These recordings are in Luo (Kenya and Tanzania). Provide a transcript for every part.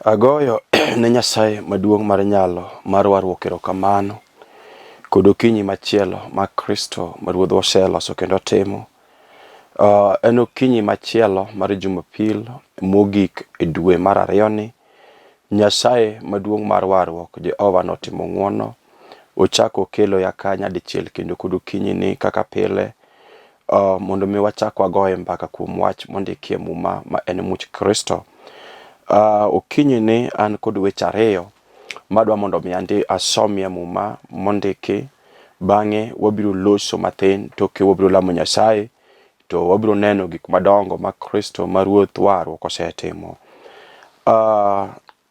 Agoyo ne Nyasaye maduong' mar nyalo mar warruok erokamano kod okinyi machielo ma Kristo ma Ruodhwa oseloso kendo timo. En okinyi machielo mar Jumapil mogik e dwe mar ariyo ni. Nyasaye maduong' mar warruok Jehova notimo ng'wono, ochako kelo ya kanya dichiel kendo kod okinyi ni kaka pile, mondo mi wachak wagoye mbaka kuom wach mondikie muma ma en much Kristo. Okinyi ni an kod weche ariyo madwa mondo mi andi asomie muma mondiki, bang'e wabiro loso mathin toke wabiro lamo Nyasaye to wabiro neno gik madongo ma Kristo ma Ruoth warruok osetimo.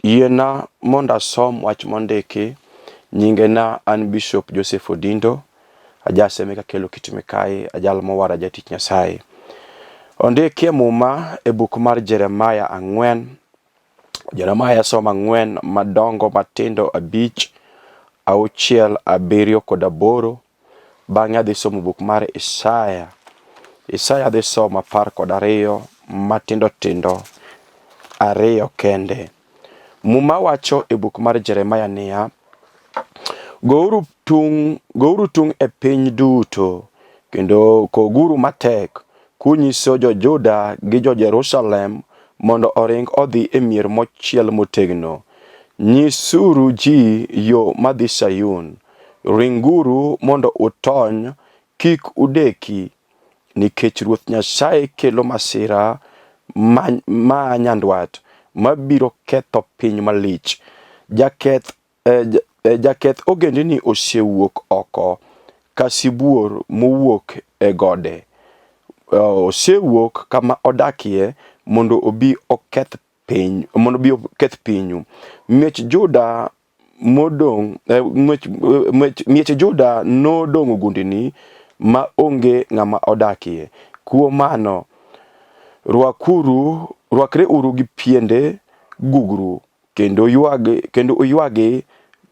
Yiena mondo asom wach mondiki. Nyingena an Bishop Joseph Odindo, ajaseme ka kelo kitime kae, ajal mowara jatich Nyasaye. Ondikie muma e buk mar Jeremiah 4. Jeremiah soma 4 madongo matindo 5, 6, 7 kod 8. Bang'e adhi somo buk mar Isaya. Isaya adhi somo 12 matindo tindo 2 kende. Muma wacho e buk mar Jeremiah niya: Gouru tung e piny duto, kendo koguru matek, kunyiso jo-Juda gi jo-Jerusalem mondo oring odhi e mier mochiel motegno. Nyisuru ji yo madhi Sayun, ringuru undo utony, kik udeki, nikech Ruoth Nyasaye kelo masira ma nyandwat, mabiro ketho piny malich. Jaketh ogendini osewuok oko, ka sibuor mowuok e gode. Osewuok kama odakie mondo obi oketh pinyu. Miech Juda nodong' gundini ma onge ng'ama odakie. Kuom mano, rwakre uru gi piende gugru, kendo uywagi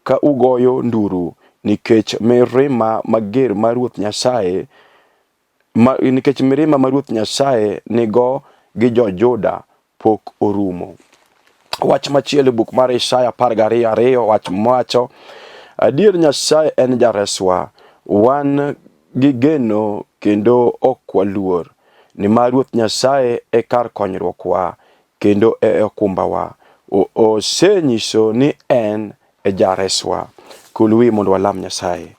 ka ugoyo nduru, nikech mirima mager mar Ruoth Nyasaye, nikech mirima ma Ruoth Nyasaye nigo gi jo-Juda pok orumo. Wach machielo buk mar Isaya 12:2, wach mawacho: Adier Nyasaye en jareswa, wan gi geno kendo ok waluor, nimar Ruoth Nyasaye e kar konyruokwa kendo e okumbawa. Osenyiso ni en e jareswa. Kulwi mondo walam Nyasaye.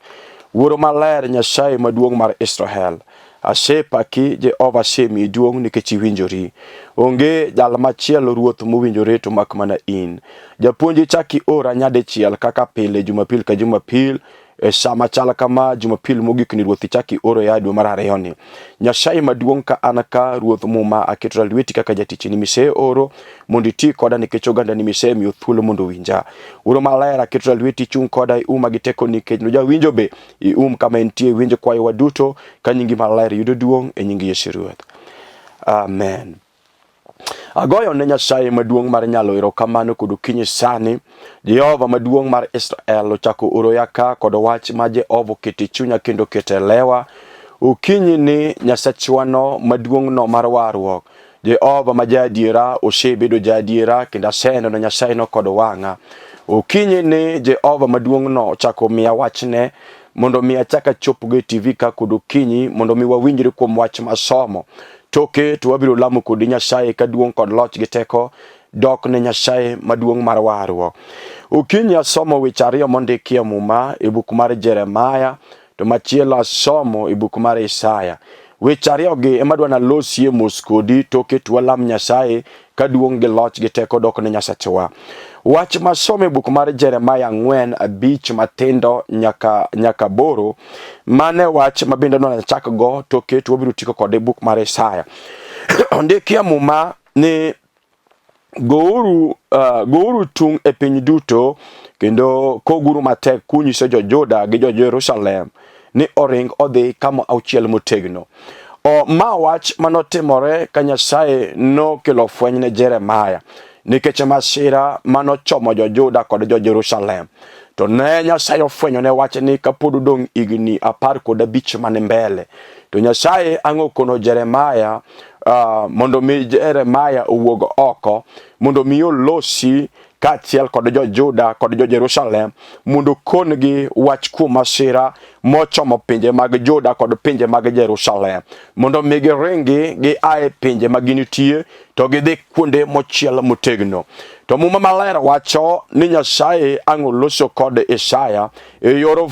Wuoro maler, Nyasaye maduong' mar Israel, asepaki Jehova, asemiyi duong' nikech iwinjori. Onge jal machielo Ruoth mowinjore to mak mana in. Japuonji chaki ora nyadichiel kaka pile, Jumapil ka Jumapil. E sama chala kama, Jumapil mogik ni Ruoth chaki oro ya dwe mar ariyo ni. Nyasaye maduong' ka an ka Ruoth muma aketo lweti kaka jatichni mise oro mondo iti koda nikech oganda ni mise miyo thuolo mondo winja. Wuoro maler, aketo lweti chung koda iuma gi teko nikech no jawinjo be kama entie winjo kwayo waduto ka nyingi maler yudo duong' e nyingi Yesu Ruoth. Amen. Agoyo ne Nyasaye maduong' mar nyalo erokamano kod okinyi sani. Jehova maduong' mar Israel ochako oro yaka kod wach ma Jehova okete chunya kendo kete lewa. Okinyi ni Nyasachwano maduong' no mar warruok, Jehova ma jaadiera, osebedo jaadiera kendo aseneno Nyasaye no kod wang'a. Okinyi ni Jehova maduong' no ochako miya wachne mondo mi achaka chop GWETH TV ka kod okinyi mondo mi wawinjre kuom wach masomo. Toke to wabiro lamo kod Nyasaye ka duong' kod loch gi teko dok ne Nyasaye maduong' mar warruok. Okinyi asomo weche ariyo mondikie muma e buk mar Jeremiah, to machielo asomo e buk mar Isaya. Weche ariyo gi ema dwana losie mos kodi toke to walam Nyasaye ka duong' gi loch gi teko dok ne Nyasachwa. Wach masomo e buk mar Jeremiah 4:5 matindo nyaka 8, mane wach mabende nwana chak go toke to wabiro tiko kode buk mar Isaya. Ondikia muma ni gouru tung e piny duto, kendo koguru matek, kunyiso jo-Juda gi jo-Jerusalem ni oring odhi kama auchiel motegno. Ma wach manotimore ka Nyasaye nokelo fweny ne Jeremiah nikech masira manochomo jo-Juda kod jo-Jerusalem. To ne Nyasaye ofwenyo ne wach ni kapod odong' igni 15 mane mbele. To Nyasaye ang'o kono Jeremiah mondo mi Jeremiah owuog oko mondo mi olosi kaachiel kod jo Juda kod jo Jerusalem mondo kongi wach kuom masira mochomo pinje mag Juda kod pinje mag Jerusalem, mondo mi giringi gi ae pinje maginitie to gidhi kuonde mochiel motegno. To Muma Maler wacho ni Nyasaye ang' loso kod Isaya e yor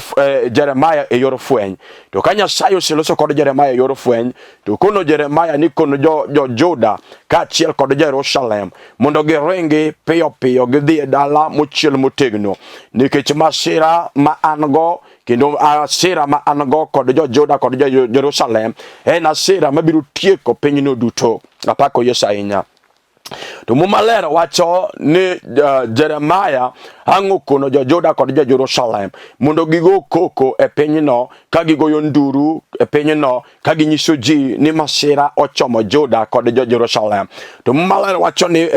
Jeremiah e yor fweny. To ka Nyasaye oseloso kod Jeremiah e yor fweny, to kono Jeremiah ni kono jo Juda kaachiel kod Jerusalem mondo giringi piyo piyo gidhi e dala mochiel motegno, nikech masira ma an go kendo asira ma an go kod jo Juda kod jo Jerusalem en asira mabiro tieko pinyno duto. Apako Yesu ahinya. To Muma Maler wacho ni Jeremiah ang'o kono jo Juda kod jo Jerusalem mondo gigo koko e pinyno ka gigoyo nduru e pinyno ka ginyiso ji ni masira ochomo Juda kod jo Jerusalem. To Muma Maler wacho ni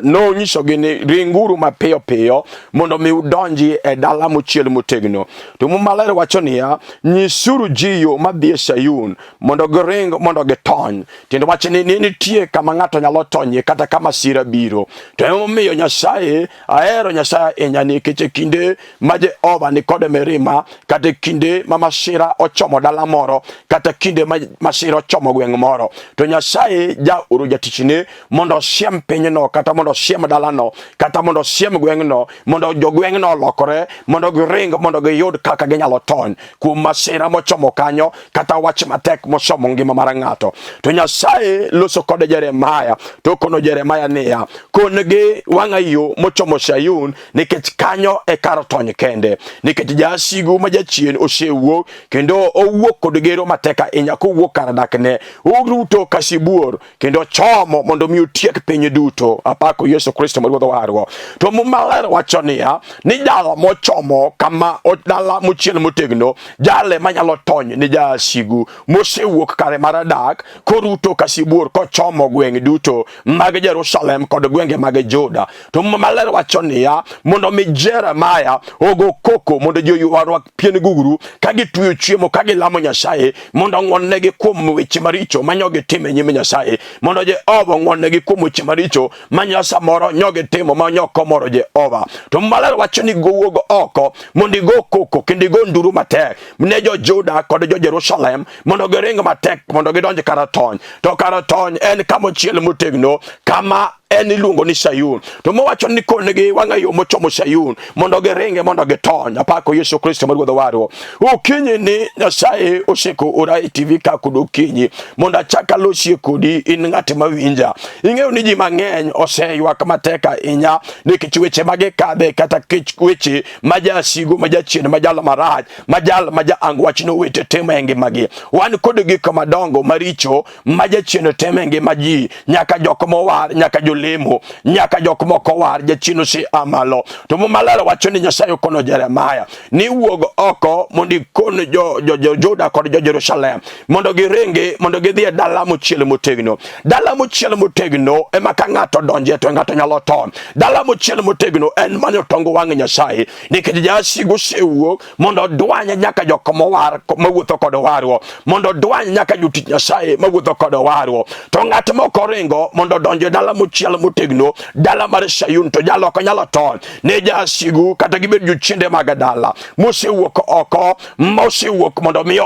no nyiso gi ni ringuru mapiyo piyo mondo mi udonji e dala mochiel motegno. To Muma Maler wacho ni nyisuru ji yo madhi e Sayun mondo giring mondo gitony. Tiende wacho ni nitie kama ng'ato nyalo tonye kata kama sira biro. To emomiyo Nyasaye ahero Nyasaye nikech kinde ma Jehova ni kod mirima, kata kinde ma masira ochomo dala moro, kata kinde ma masira ochomo gweng' moro, to Nyasaye ja oro jatichne mondo siem pinyno, kata mondo siem dalano, kata mondo siem gweng'no, mondo jogweng'no lokore, mondo giring mondo giyud kaka ginyalo tony kuom masira mochomo kanyo, kata wach matek mochomo ngima mar ng'ato. To Nyasaye loso kod Jeremiah, to kono Jeremiah niya, kongi wang'a yo mochomo Sayun, nikech kanyo e kar tony kende, nikech jasigu ma jachien osewuok kendo owuok kod gero mateka inya kowuok kar dakne, oruto kasibuor kendo chomo mondo mi otiek piny duto. Apako Yesu Kristo ma Ruodh warwa. To Muma Maler wacho niya, ni jalo mochomo kama dala mochiel motegno, jale manyalo tony ni jasigu mosewuok kare mar dak koruto kasibuor kochomo gweng' duto mag Jerusalem kod gwenge mag Juda. To Muma Maler wacho niya, mondo mi Jeremiah ogo koko mondo jo yuarwa pien guguru ka gitweyo chiemo ka gilamo Nyasaye mondo ng'wonnegi kuom weche maricho manyogi timo e nyim Nyasaye, mondo Jehova ng'wonnegi kuom weche maricho manya samoro nyogi timo manyoko moro Jehova. To Muma Maler wacho ni gowuog oko mondo igo koko kendo igo nduru matek ne jo Juda kod jo Jerusalem mondo giring matek mondo gidonj kar tony. To kar tony en kama ochiel motegno, kama en iluongo ni Sayun. To mowacho ni konegi wang'a yo mochomo Sayun mondo giringe mondo gitony. Apako Yesu Kristo ma Ruodh warwa. Okinyi ni Nyasaye oseko ora e TV ka kod okinyi mondo achaka losie kodi in ng'at mawinja. Ing'eyo ni ji mang'eny oseywak matek ahinya nikech weche magikadhe, kata weche ma jasigu ma jachien ma jalo marach ma jaang' wachno wete temo e ngimagi. Wan kod gik madongo maricho ma jachien temo e ngima ji, nyaka jok mowar, nyaka lemo, nyaka jok moko war jachino si amalo. To Muma Maler wacho ni Nyasaye kono Jeremiah ni wuog oko mondo ikon jo Juda kod jo Jerusalem mondo giringi mondo gidhi e dala mochiel motegno. Dala mochiel motegno ema ka ng'ato donje to ng'ato nyalo ton. Dala mochiel motegno en manyo tongo wang' Nyasaye, nikech jasigu sewuok mondo dwanye nyaka jok mowar mawuotho kod warwo, mondo dwany nyaka jotich Nyasaye mawuotho kod warwo. To ng'at moko ringo mondo donje dala mochiel motegno, dala mar Sayun, to jalo ko nyalo ton ne jasigu kata gibed jochiende mag dala mosewuok oko, mosewuok mondo mi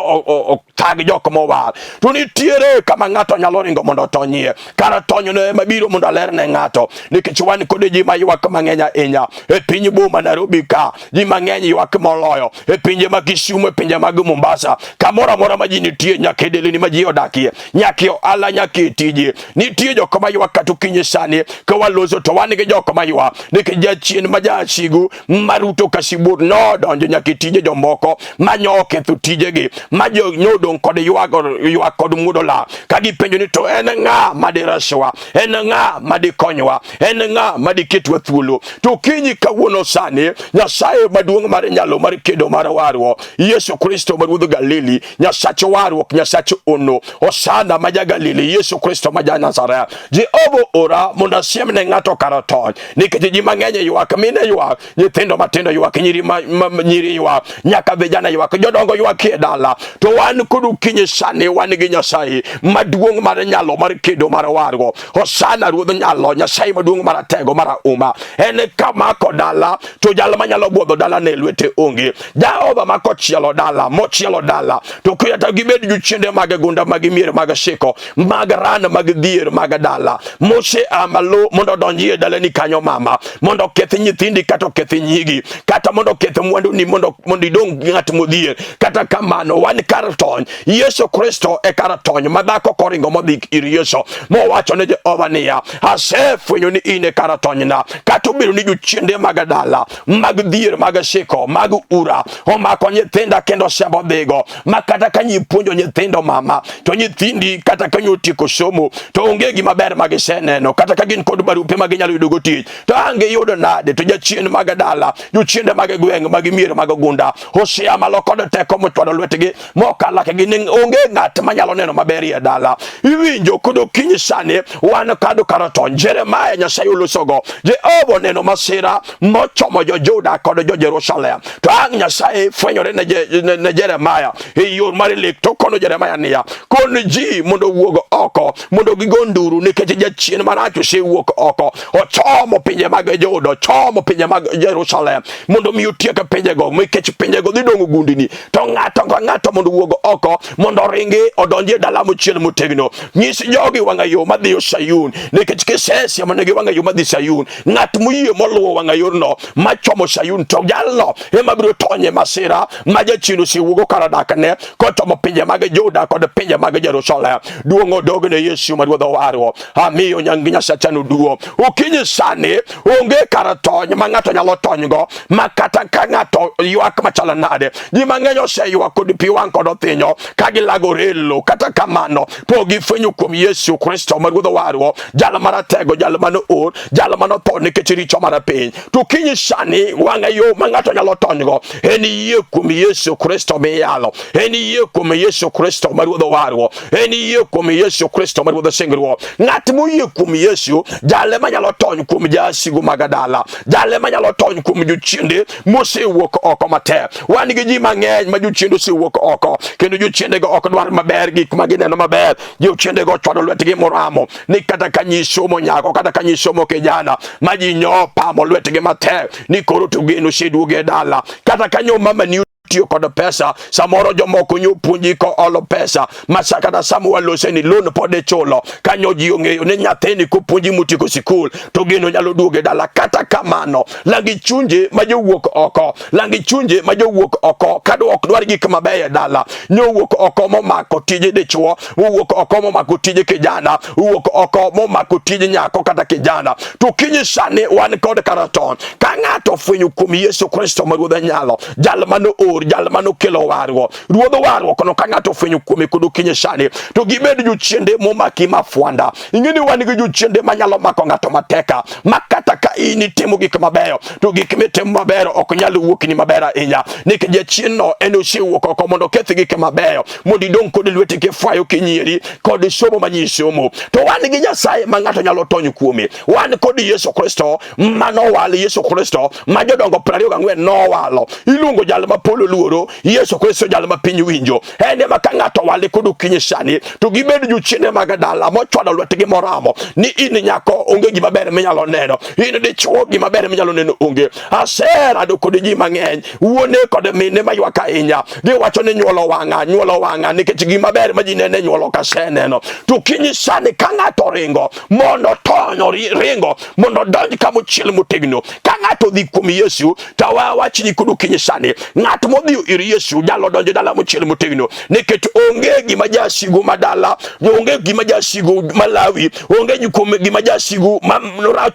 tag jok mowar. To nitiere kama ng'ato nyalo ringo mondo tonyie, kar tonyo no mabiro mondo ler ne ng'ato, nikech wan kod ji maywak mang'eny ahinya e piny boma Nairobi ka, ji mang'eny ywak moloyo e pinje mag Kisumu, e pinje mag Mombasa, kamoro amora ma ji nitie, nyaka e delni ma ji odakie, nyaka e ohala, nyaka e tije. Nitie jok maywak kata okinyi sani ka waloso to wan gi jok maywa nikech jachien ma jasigu maruto kasibur no donjo nyaka e tije jomoko manyo oketho tijegi, ma nyodong kod ywak kod mudola ka gipenjo ni to en ng'a madireswa, en ng'a madikonywa, en ng'a madiketwa thuolo. To kinyi kawuono sani Nyasaye maduong' mar nyalo mar kedo mar warwo, Yesu Kristo ma Ruodh Galili, Nyasach warruok, Nyasach ono, Osana ma ja Galili, Yesu Kristo ma ja Nazareth, Jehova ora mondo siem ne ng'ato karatony nikech ji mang'eny ywak, mine ywak, nyithindo matindo ywak, nyiri ywak, nyaka vijana ywak, jodongo ywak e dala. To wan kudu kinyi sani wan gi Nyasaye maduong' mar nyalo mar kedo mar wargo. Hosana ruodh nyalo, Nyasaye maduong' mar tego mar uma. En kama ko dala to jal manyalo bwodho dala ne lwete onge. Jehova mako chielo dala, mochielo dala. To kuyata gibed juchiende mag gunda, mag mier, mag shiko, mag ran, mag dhier, mag dala. Mose amalo mondo donjie dala ni kanyo mama, mondo keth nyithindi kata keth nyigi, kata mondo keth mwandu ni mondo idong ng'at modhier. Kata kamano wan karatony, Yesu Kristo e karatony madhako koringo modhi ir Yesu mowacho ne Jehova niya, asefwenyo ni ine karatony na, kata obedo ni jochiende mag dala, mag dhier, mag shiko, mag ura omako nyithinda kendo sembo dhigo, makata ka nyipuonjo nyithindo mama, to nyithindi kata ka nyotieko somo to onge gima ber magiseneno, kata ka gin kod barupe maginyalo yudo go tich to ange yudo nade. To jachien mag dala, jochiende mag gweng', mag mier, mag gunda, Hosea malo kod teko mochwado lwetgi mokala ke gin onge ng'at manyalo neno maber e dala. Iwinjo kodo kinyi sani wan kado karatony. Jeremiah Nyasaye olosogo, Jehova neno masira mochomo jo Juda kod jo Jerusalem. To ang Nyasaye fwenyore ne Jeremiah e yor mar lek, to kono Jeremiah niya, kon ji mondo wuog oko mondo gigonduru nikech jachien marach osewuok oko, ochomo pinje mag Juda, ochomo pinje mag Jerusalem mondo mi otiek pinjego, nikech pinjego dhi dong gundini. To ng'ato ka ng'ato mondo wuog oko mondo ringi odonjie dala mochiel motegno. Nyis jogi wang'a yo madhi Sayun, nikech kisesi manegi wang'a yo madhi Sayun. Ng'at moyie moluwo wang'a yorno machomo Sayun, to jalno ema biro tonye masira ma jachien osewuogo karadakne kochomo pinje mag Juda kod pinje mag Jerusalem. Duong' odogne Yesu ma Ruodh owargo. Amiyo nyangi Nyasachano duo. Okinyi sani onge karatony ma ng'ato nyalo tonygo, makata ka ng'ato ywak machala nade. Ji mang'eny oseywak kod pi wang' kod othinyo ka gilago relo. Kata kamano po gifwenyo kuom Yesu Kristo ma Ruodh owargo, jal maratego, jal mano or, jal mano tho nikech richo mar piny. To kinyi sani wang'a yo ma ng'ato nyalo tonygo en yie kuom Yesu Kristo miyalo, en yie kuom Yesu Kristo ma Ruodh owargo, en yie kuom Yesu Kristo ma Ruodh singruok. Ng'at moyie kuom Yesu jale manyalo tony kuom jasigu mag dala, jale manyalo tony kuom jochiende mosewuok oko matek. Wan gi ji mang'eny ma jochiende osewuok oko, kendo jochiende go ok dwar maber, gik ma gineno maber. Jochiende go chwado lwetgi moramo ni kata ka nyisomo nyako, kata ka nyisomo kijana ma ji nyopamo lwetgi matek ni koro to geno seduoge e dala. Kata ka nyo mama ni tiyo kod pesa, samoro jomoko nyopuonji ko olo pesa masakata Samuel lose ni loan pode chulo, kanyo ji ong'eyo ni nyathini kopuonji mutieko sikul to geno nyalo duoge dala. Kata kamano langi chunje ma jowuok oko, langi chunje ma jowuok oko kado ok dwar gik mabeyo dala. Nyowuok oko momako tije dichuo, uwuok oko momako tije kijana, uwuok oko momako tije nyako kata kijana. To kinyi sani wan kod karaton ka ng'ato fwenyo kuom Yesu Kristo ma Ruodh nyalo, jal mano or, jal mano kelo wargo, Ruodh wargo kono ka ng'ato fwenyo kuome kodo kinyi sani to gibed jochiende momaki mafuanda. Ing'eni wan gi jochiende manyalo mako ng'ato mateka, makata ka ini timo gik mabeyo to gik mitimo maber ok nyal wuok ni maber ahinya, nikech jachien no en osewuok oko mondo keth gik mabeyo mondo idong kod lweti kifwayo kinyiri kod somo manyisomo. To wan gi Nyasaye ma ng'ato nyalo tony kuome. Wan kod Yesu Kristo manowal, Yesu Kristo ma jodongo 24 nowalo. Iluongo jal ma polo luoro, Yesu Kristo jal ma piny winjo. Ene ma ka ng'ato wale kod kinyi sani to gibed jochiende mag dala mochwado lwetgi moramo ni in nyako onge gima ber minyalo neno, in dichuo gima ber minyalo neno onge. Aserado kod ji mang'eny, wuone kod mine maywak ahinya, giwacho ni nyuolo wang'a nikech gima ber ma ji nene nyuolo kaseneno. To kinyi sani ka ng'ato ringo mondo tonyo ringo mondo donj kamochiel motegno, ka ng'ato dhi kuom Yesu to wachni kod kinyi sani ng'at modhi ir Yesu jalo donjo dala mochiel motegno, nikech onge gima jasigu madala, onge gima jasigu malawi, onge gima jasigu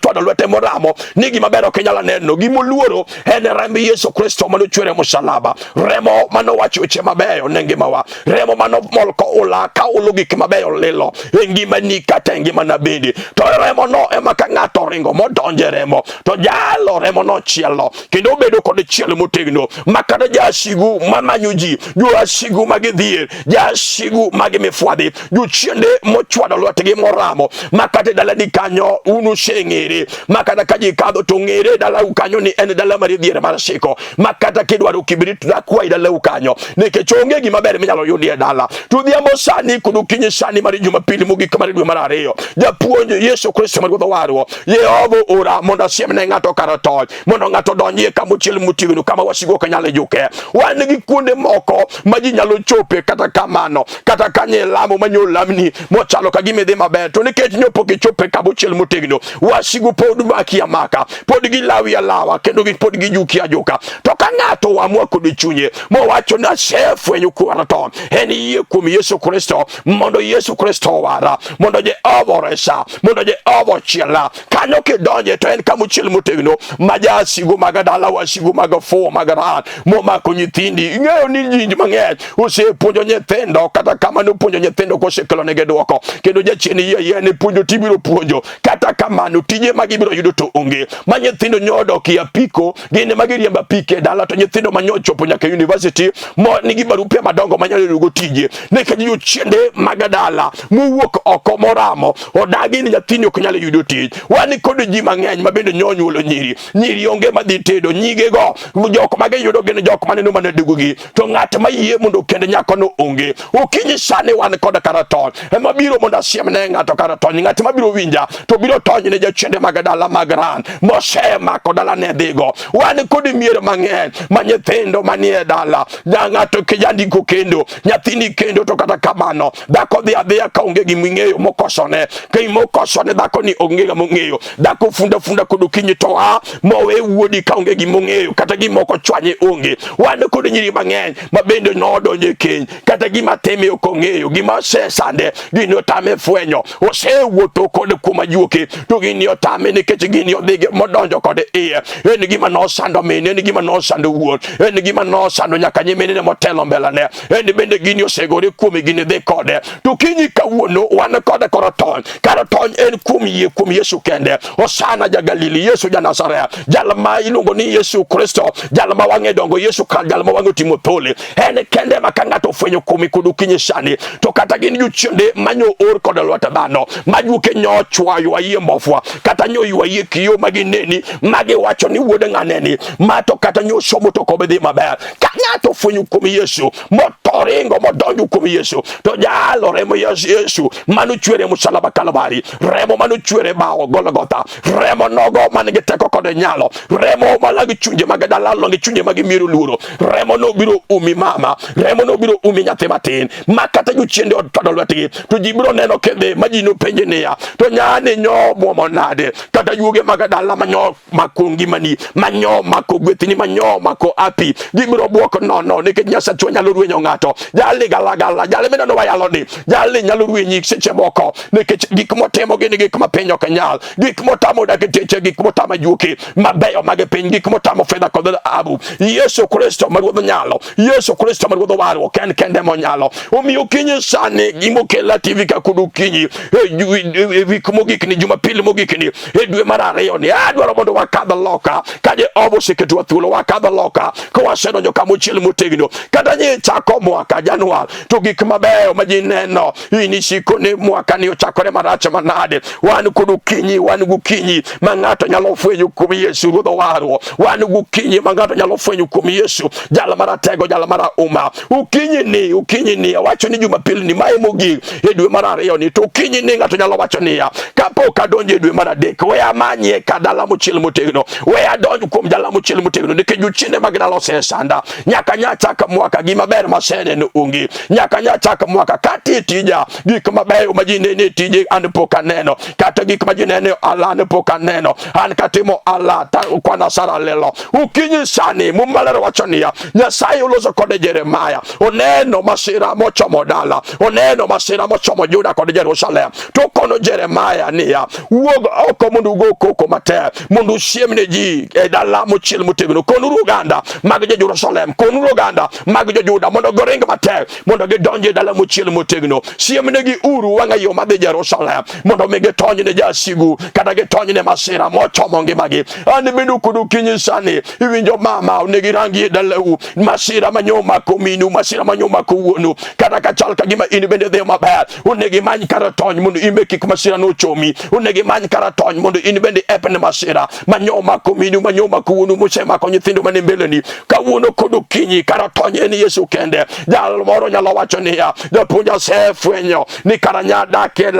chwado lwete moramo ni gima ber ok nyalo neno. Gimoluoro en remb Yesu Kristo manochwere musalaba, remo manowacho weche mabeyo ne ngimawa, remo manomol ko ula ka ulo gik mabeyo lilo e ngimani kata e ngimana bende. To remo no ema ka ng'ato ringo modonje remo to jalo remo no chielo kendo bedo kod chiel motegno, makata jowasigu mamanyuji, jowasigu magidhier, jasigu magimifwadhi, jochiende mochwado lwetgi moramo, makate dalani kanyo unu seng'ere, makata kaji kadho to ng'ere dala ukanyo ni en dala maridhier marasiko, makata kidwaro kibrit na kwai dala ukanyo, nikech onge gima ber minyalo yudie dala. Tudhiambo sani kudu kinyi sani mari Jumapili mogik mari dwe mar ariyo, japuonj Yesu Kristo mar Ruodhwa warwa, Yehova ora mondo siemne ng'ato kar tony, mondo ng'ato donjie kamochiel motegno kama wasigu ok nyal juke. Wan gi kuonde moko ma ji nyalo chope kata kamano, kata kanye lamo manyo lamni mochalo ka gime dhi maber, to nikech nyopo gichope kamochiel motegno, wasigu pod maki amaka, pod gilawi alawa, kendo pod gijuki ajuka. To ka ng'ato wamua kod chunye mowacho ni asefwenyo kar tony, en yie kuom Yesu Kristo, mondo Yesu Kristo wara, mondo Jehova resa, mondo Jehova chiela, kanyo kidonje to en kamochiel motegno, majasigu magadala, wasigu magafuo magaran momako nyithindi. Ing'eyo ni ji mang'eny osepuonjo nyithindo, kata kamano puonjo nyithindo kosekelo negi duoko, kendo jachien yie ne puonjo tibiro puonjo, kata kamano tije magibiro yudo to onge. Ma nyithindo nyodo ki apiko gine magiriemba pike dala, to nyithindo manyochopo nyaka university mo nigi barupe madongo manyalo yudo tije, nekech jochiende magadala mowuok oko moramo odagi ni nyathini ok nyalo yudo tich. Wan kod ji mang'eny ma bende nyonyuolo nyiri onge madhi tedo, nyige go jok magiyudo gin jok maneno mana dugugi, to ng'at ma yie mondo kende nyako no onge. Okinyi sani wan kod karatony ema biro mondo asiem ne ng'ato karatony, ng'at ma biro winja to biro tony ne jochiende magadala magran mosemako dala ne dhigo. Wan kod mier mang'eny ma nyithindo manie dala, ng'ato kijandiko kendo, nyathini kendo, to kata kamano dhako dhi adhiya ka onge giming'eyo mokosone, kai mokosone dhako ni onge gimong'eyo, dhako funda kod kinyi to mowe wuodi ka onge gimong'eyo, kata gimoko chwanye onge. Wan kod nyiri mang'eny ma bende nodonje keny, kata gima teme ok ong'eyo, gima sesande gini otame fwenyo, osewuotho kod kuma juoke to gini otame nikech gini odhi modonjo kod iye. En gima nosando mine, en gima nosando wuon, en gima nosando nyaka nyimine motelo mbelane, en bende gini osegore kuome, gini dhi kode. To kinyi kawuono wan kod karatony en kuom yie kuom Yesu kende. Osana ja Galili, Yesu ja Nazareth, jal ma iluongo ni Yesu Kristo, jal ma wang'e dongo, Yesu Kristo jal ma wang'e timo thole, en kende ma ka ng'ato fwenyo kuome kudu kinyi sani, to kata gin jochiende manyo or kod lwet dhano, majuke nyo chwayo ayie mbofwa, kata nyo ywaye kiyo magineni, magiwacho ni wuode ng'aneni, ma to kata nyo somo to kobe dhi maber. Ka ng'ato fwenyo kuom Yesu, motoringo modonjo kuom Yesu, to jalo remo Yesu manuchwere msalaba Kalvari, remo manuchwere bao Golgotha, remo nogo manigi teko kod nyalo, remo malagi chunje magadala longi chunje magimiru luro, remo no biro umi mama, remo no biro umi nyathi matin, makata jochiende otodo lwetgi, to ji biro neno kende majino penje niya, to nyane nyo muomo nade, kata yuge magadala manyo mako ngimani, manyo mako gwethini, manyo mako api, gibiro buoko nono, nikech Nyasaye nyalo rwenyo ng'ato, jali galagala, jali mineno wayaloni, jali nyalo rwenyi seche moko, nikech gik motimo gin gik mapenyo ok nyal, gik motamo dak teche, gik motamo juoke mabeyo mag piny, gik motamo fedha kod dhahabu. Yesu Kristo ma Ruodh nyalo, Yesu Kristo ma Ruodh warwa kende monyalo. Omiyo kinyi sani gimokela TV ka kudu kinyi wik mogik ni Jumapili mogik ni dwe mar ariyo ni adwaro mondo wakadh loka ka Jehova oseketwa thuolo, wakadh loka ka wasedonjo kamochiel motegno, kata nye chako mwaka Januar, to gik mabeyo ma ji neno inisiko ni mwaka ni ochakore marach manade. Wan kudu kinyi, wan gukinyi ma ng'ato nyalo fwenyo kuom Yesu Ruodh warwa, wan gukinyi ma ng'ato nyalo fwenyo kuom Yesu jal maratego, jal marahuma. Ukinyi ni wacho ni Jumapili ni mae mogik dwe mar ariyo ni, to ukinyi ni ng'ato nyalo wacho niya, kapok adonjo dwe mar adek, we amanye ka dala mochiel motegno, we adonjo kuom dala mochiel motegno, nikech jochiende mag dala osesanda. Nyaka nyachaka mwaka gima ber maseneno onge, nyaka nyachaka mwaka kati tija gik mabeyo ma ji nene tije an pok aneno, kata gik ma ji nene ala an pok aneno, an katimo ala kwa nasara lelo. Ukinyi sani mumalero wacho niya, Nyasaye oloso kode Jeremaya, oneno masira mochomo dala, oneno masira mochomo Juda kod Jerusalem, to kono Jeremaya niya, wuog oko mondo ugo koko matek, mondo usiemne ji dala mochiel motegno, konuru oganda mag Jerusalem, konuru oganda mag Juda mondo goring matek, mondo gidonje dala mochiel motegno. Siemnegi uru wang'a yo madhi Jerusalem, mondo mi gitony ne jasigu, kata gitony ne masira mochomo ngimagi. An bende kudu kinyi sani iwinjo mama onegi rangi dalau, masira manyoma kominu, masira manyoma kuonu, kata kachal kagima ini bende dhe maber, unegi many karatony mundu imbe kik masira no chomi, unegi many karatony mundu ini bende epene masira, manyoma kominu, manyoma kuonu, musema konyi thindu manimbeleni, kawuno kodu kinyi, karatony eni Yesu kende, jal moro nyalo wacho niya, japunja se fwenyo, ni karanya dake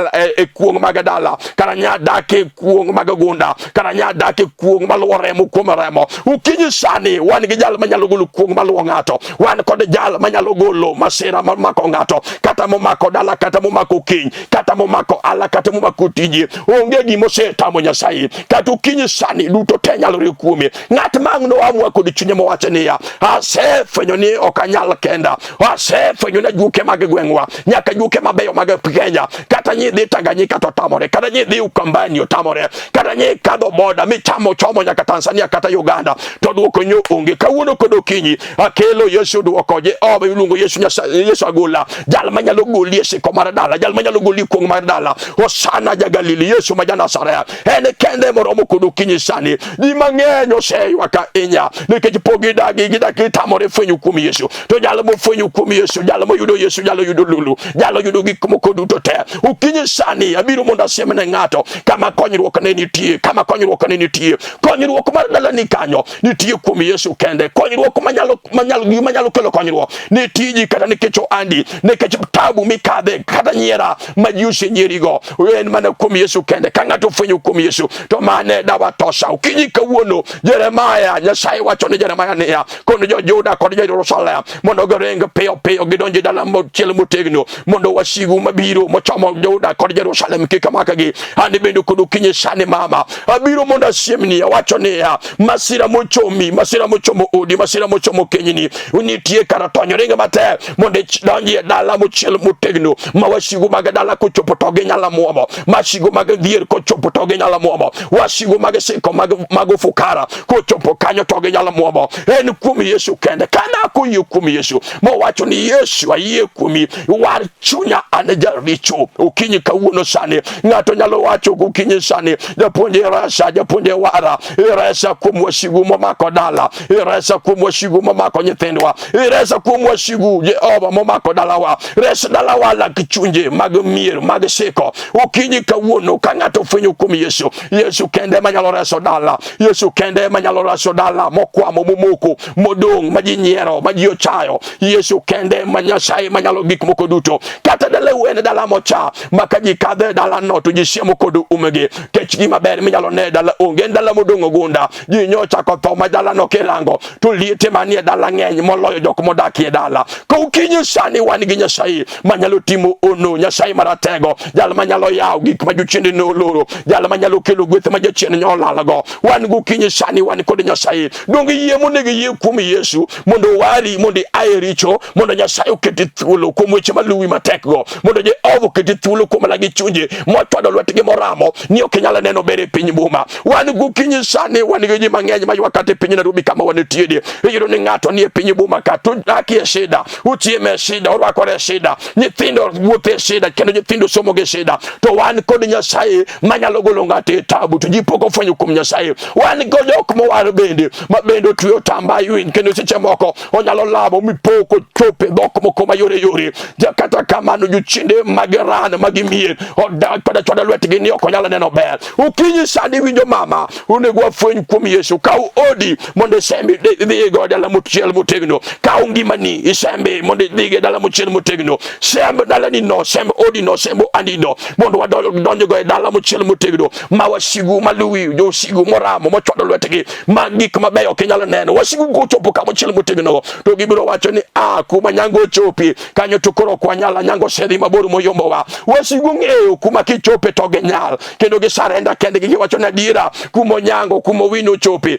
kuong magadala, karanya dake kuong magagunda, karanya dake kuong maluoremo kuomaremo, ukinyi sani, wan gi jal manyalo gulu kuong maluo ngato, wan kode jal manyalo gulu masira mamako ngato, kata momako dala, kata momako kiny, kata momako ala, kata momako tiji, onge gimose tamo Nyasaye, kata ukinyi sani, duto te nyalo rikuomi, ngat mangno amwa kodi chunye mowache niya, ase fwenyo ni okanyal kenda, ase fwenyo na juke magegwengwa, nyaka juke mabeyo Kenya, kata nyidhi Tanganyika to tamore, kata nyidhi Ukambani tamore, kata nyidhi kadho boda, michamo chomo nyaka Tanzania kata Uganda, to duoko nyo onge, kawuono kodo kinyi, akelo Yesu duoko, Jehova ilungo Yesu Yesu agula, jal manyalo goli siko mar dala, jal manyalo goli kuong mar dala, Hosana ja Galili, Yesu ma ja Nazareth, ene kende moromo kodo kinyi sani, di mang'eny oseywa ka inya, nikech pogi gidagi tamore fwenyo kuom Yesu, to jal mo fwenyo kuom Yesu, jal mo yudo Yesu, jal yudo lulu, jal yudo gik moko duto te, ukinyi sani, abiro mondo asiemne ng'ato, kama konyruok ne nitie, kama konyruok ne nitie, konyruok mar dala ni kanyo, nitie kuom Yesu kende, konyruok manyalo kelo konyruok, ni tiji kata nikech andi, nikech tabu mikadhe, kata nyiera, majiuse nyierigo, en mana kuom Yesu kende, ka ng'ato fwenyo kuom Yesu, to mane dawa tosa, ukinyi kawuono, Jeremiah, Nyasaye wacho ne Jeremiah niya, kono jo Juda kod jo Jerusalem, mondo giring piyo gidonji dala mochiel motegno, mondo wasigu mabiro mochomo Juda kod Jerusalem kika makagi, andi bendo kodu kinyi sani mama, abiro mondo asiemni, wacho niya, masira mochomo odi, masira mochomo kenyini, unitie karatonyo ringa mate, mondo donji dala mochiel motegno, mawasigu mag dala kochopo toge nyala muomo, masigu mag dhier kochopo toge nyala muomo, wasigu mag siko mag fukara kochopo kanyo toge nyala muomo, en kuom Yesu kende, kana kuyo kuom Yesu, mo wacho ni Yesu ayie kuomi, war chunya ane jaricho, ukinyi kawuono sani, ng'ato nyalo wacho ukinyi sani, japuonje resa, japuonje wara, resa kuom wasigu momako dala, resa kuom wasigu momako nyithindwa, resa kuom wasigu Jehova momako dalawa, resa dalawa lak chunje mag mier, mag siko, ukinyi kawuono ka ng'ato fwenyo kuom Yesu, Yesu kende manyalo reso dala, Yesu kende manyalo reso dala, mokwamo momoko, modong, maji nyiero, maji ochayo, Yesu kende Nyasaye manyalo gik moko duto, kata dala wene dala mocha, maka jikadhe dala no to jisiemo kodu umege, kech gima ber minyalo ne dala onge, dala modongo gunda, jinyocha kotho ma dala no kirango, to liete manie dala ng'eny moloyo jok modakie dala, ka ukinyi sani wan gi Nyasaye manyalo timo ono, Nyasaye maratego, jal manyalo yaw gik ma jochiende no loro, jal manyalo kelo gweth ma jochiende nyolalago, wan gukinyi sani wan kod Nyasaye, donge yie monege yie kuom Yesu, mondo wari, mondo ae richo, mondo Nyasaye oketi thuolo kuom weche maluwi matekgo, mondo Jehova oketi thuolo kuom lagi chunje, mochwado lwetgi moramo, ni ok nyalo neno bere piny buma, wan gukinyi sani, wan gi ji mang'eny ma ywakate piny Nairobi kama wanetiede, iyudo ni ng'ato nie piny buma ka, to dakie shida, uchieme shida, orwakore shida, nyithindo wuothe shida, kendo nyithindo somo ge shida, to wan kod Nyasaye manyalo golo ng'ato e tabu, to ji pok ofwenyo kuom Nyasaye, wan kod jok mowar bende, ma bende otweyo tamba yuiny, kendo seche moko onyalo lamo mipoko chope dhok moko mayore yore, kata kamano jochiende mag ran magimier, odak pada chwada lwetgi ni ok onyalo neno ber, ukinyi sani winjo mama, onego wafweny kuom Yesu, kaw odi mondo isembi dhigo dala mochiel motegno, kaw ngimani isembi mondo idhige dala mochiel motegno, semb dalani no, semb odi no, semb andi no, mondo wadonjgo e dala mochiel motegno, ma wasigu maluwi, josigu moramo mochwado lwetgi, ma gik mabeyo ok inyalo neno, wasigu kochopo kama mochiel motegno, to gibiro wacho ni kuma nyango chopi, kanyo to koro kwa nyala nyango sedhi mabor moyombowa, wasigu ng'eyo kuma kichope to ginyal, kendo gisarenda kende giwacho na dira, kumo nyango, kumo wino chopi,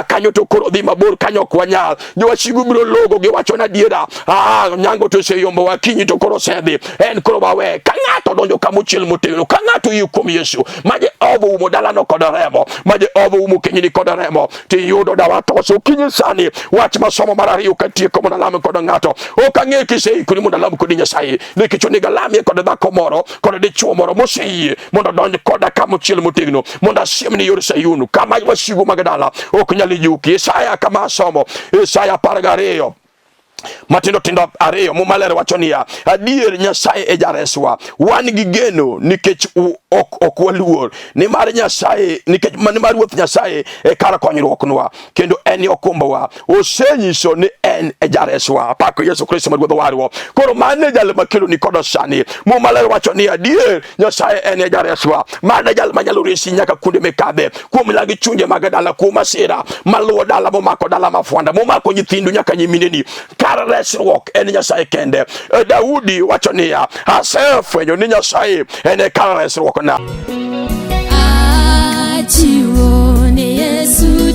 kanyo to koro dhi mabor, kanyo kwa nyal, jo wasigu biro logo giwacho na dira, nyango to seyombowa, kinyi to koro sedhi, en koro wawe, ka ng'ato donjo kama mochiel motegno, ka ng'ato yie kuom Yesu, ma Jehova umo dalano kod remo, ma Jehova umo okinyini kod remo, tiyudo dawa toso okinyi sani. Wach masomo mar ariyo katieko mondo alam kod ng'ato. Ok ang'e kiseikori mondo alam kod Nyasaye, nikech onego alamie kod dhako moro kod dichuo moro moseyie mondo donj koda kama chiel motegno mondo asiemni yor Sayun kama wasigu mag dala ok nyal yuki. Isaya kama somo Isaya 12 matindo tindo ariyo mumalero wacho niya, adier Nyasaye e jareswa, wan gi geno nikech ok waluor, nimar Nyasaye nikech nimar Ruoth Nyasaye e kar konyruoknwa kendo en okumbawa, osenyiso ni en e jareswa. Pako Yesu Kristo ma Ruodhwa warwa. Koro mane jal makelo ni kodo sani mumalero wacho ni adier Nyasaye en e jareswa, mane jal manyalo resi nyaka kuonde mekadhe, kuom lagi chunje mag dala, kuom masira maluwo dala, momako dala mafuanda, momako nyithindu nyaka nyimineni. Resruok en Nyasaye kende. Daudi wacho niya, asefwenyo ni Nyasaye en e kar resruok na. Achiwo ne Yesu